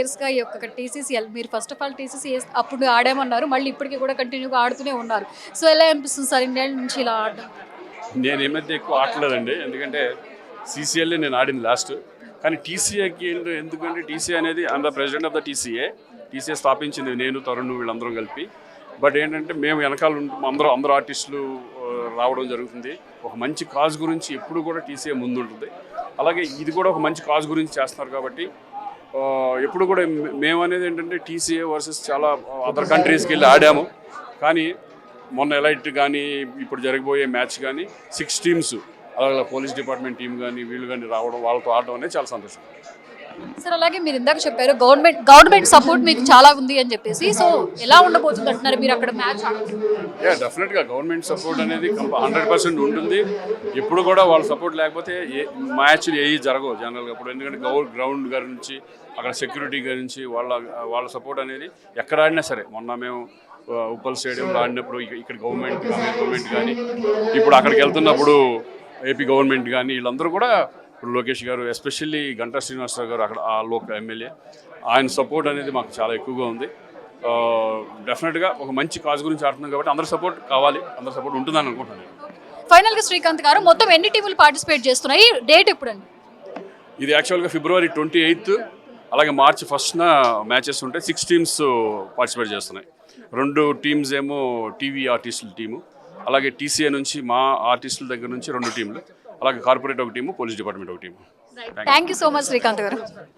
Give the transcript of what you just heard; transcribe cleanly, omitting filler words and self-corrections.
ఇయర్స్‌గా ఈ యొక్క టీసీసీఎల్ మీరు ఫస్ట్ ఆఫ్ ఆల్ టీసీసీఎస్ అప్పుడు ఆడామన్నారు. మళ్ళీ ఇప్పటికి కూడా కంటిన్యూగా ఆడుతూనే ఉన్నారు. సో, ఎలా అనిపిస్తుంది సార్ ఇన్నేళ్ల నుంచి ఇలా ఆడడం? నేను ఈ మధ్య ఎక్కువ ఆడలేదండి. ఎందుకంటే సీసీఎల్ఏ నేను ఆడింది లాస్ట్. కానీ టీసీఏకి ఎందుకంటే టీసీఏ అనేది I'm the president of the TCA. TCA స్థాపించింది నేను, తరుణ్ వీళ్ళందరం కలిపి. బట్ ఏంటంటే మేము వెనకాల అందరూ ఆర్టిస్టులు రావడం జరుగుతుంది. ఒక మంచి కాజ్ గురించి ఎప్పుడు కూడా టీసీఏ ముందుంటుంది. అలాగే ఇది కూడా ఒక మంచి కాజ్ గురించి చేస్తున్నారు కాబట్టి ఎప్పుడు కూడా మేము అనేది ఏంటంటే టీసీఏ వర్సెస్ చాలా అదర్ కంట్రీస్కి వెళ్ళి ఆడాము. కానీ మొన్న ఎలైట్ కానీ ఇప్పుడు జరగబోయే మ్యాచ్ కానీ 6 టీమ్స్ అలాగే పోలీస్ డిపార్ట్మెంట్ టీం కానీ వీళ్ళు కానీ రావడం, వాళ్ళతో ఆడడం అనేది చాలా సంతోషం. సార్ అలాగే మీరు ఇందాక చెప్పారు గవర్నమెంట్ సపోర్ట్ మీకు చాలా ఉంది అని చెప్పేసి. సో, ఎలా ఉండబోతుంది అంటున్నారు మీరు అక్కడ మ్యాచ్ ఆడుతూ? డెఫినెట్గా గవర్నమెంట్ సపోర్ట్ అనేది 100% ఉంటుంది. ఎప్పుడు కూడా వాళ్ళ సపోర్ట్ లేకపోతే మ్యాచ్లు ఏవి జరగవు జనరల్గా. ఇప్పుడు ఎందుకంటే గ్రౌండ్ గారి నుంచి అక్కడ సెక్యూరిటీ గారి నుంచి వాళ్ళ సపోర్ట్ అనేది ఎక్కడ ఆడినా సరే. మొన్న మేము ఉప్పల్ స్టేడియంలో ఆడినప్పుడు ఇక్కడ గవర్నమెంట్ కానీ ఇప్పుడు అక్కడికి వెళ్తున్నప్పుడు ఏపీ గవర్నమెంట్ కానీ వీళ్ళందరూ కూడా ఇప్పుడు లోకేష్ గారు ఎస్పెషల్లీ గంటా శ్రీనివాసరావు గారు అక్కడ ఆ లోకల్ ఎమ్మెల్యే, ఆయన సపోర్ట్ అనేది మాకు చాలా ఎక్కువగా ఉంది. డెఫినెట్గా ఒక మంచి కాజ్ గురించి ఆడుతున్నాం కాబట్టి అందరి సపోర్ట్ కావాలి, అందరి సపోర్ట్ ఉంటుందని అనుకుంటున్నాను. ఫైనల్గా శ్రీకాంత్ గారు మొత్తం ఎన్ని టీములు పార్టిసిపేట్ చేస్తున్నాయి? డేట్ ఎప్పుడండి? ఇది యాక్చువల్గా ఫిబ్రవరి 28th, అలాగే మార్చి 1st మ్యాచెస్ ఉంటాయి. 6 టీమ్స్ పార్టిసిపేట్ చేస్తున్నాయి. 2 టీమ్స్ ఏమో టీవీ ఆర్టిస్టుల టీము, అలాగే టీసీఏ నుంచి మా ఆర్టిస్టుల దగ్గర నుంచి 2 టీంలు, అలాగే కార్పొరేట్ ఒక టీము, పోలీస్ డిపార్ట్మెంట్ ఒక team. Thank you so much Srikanth గారు.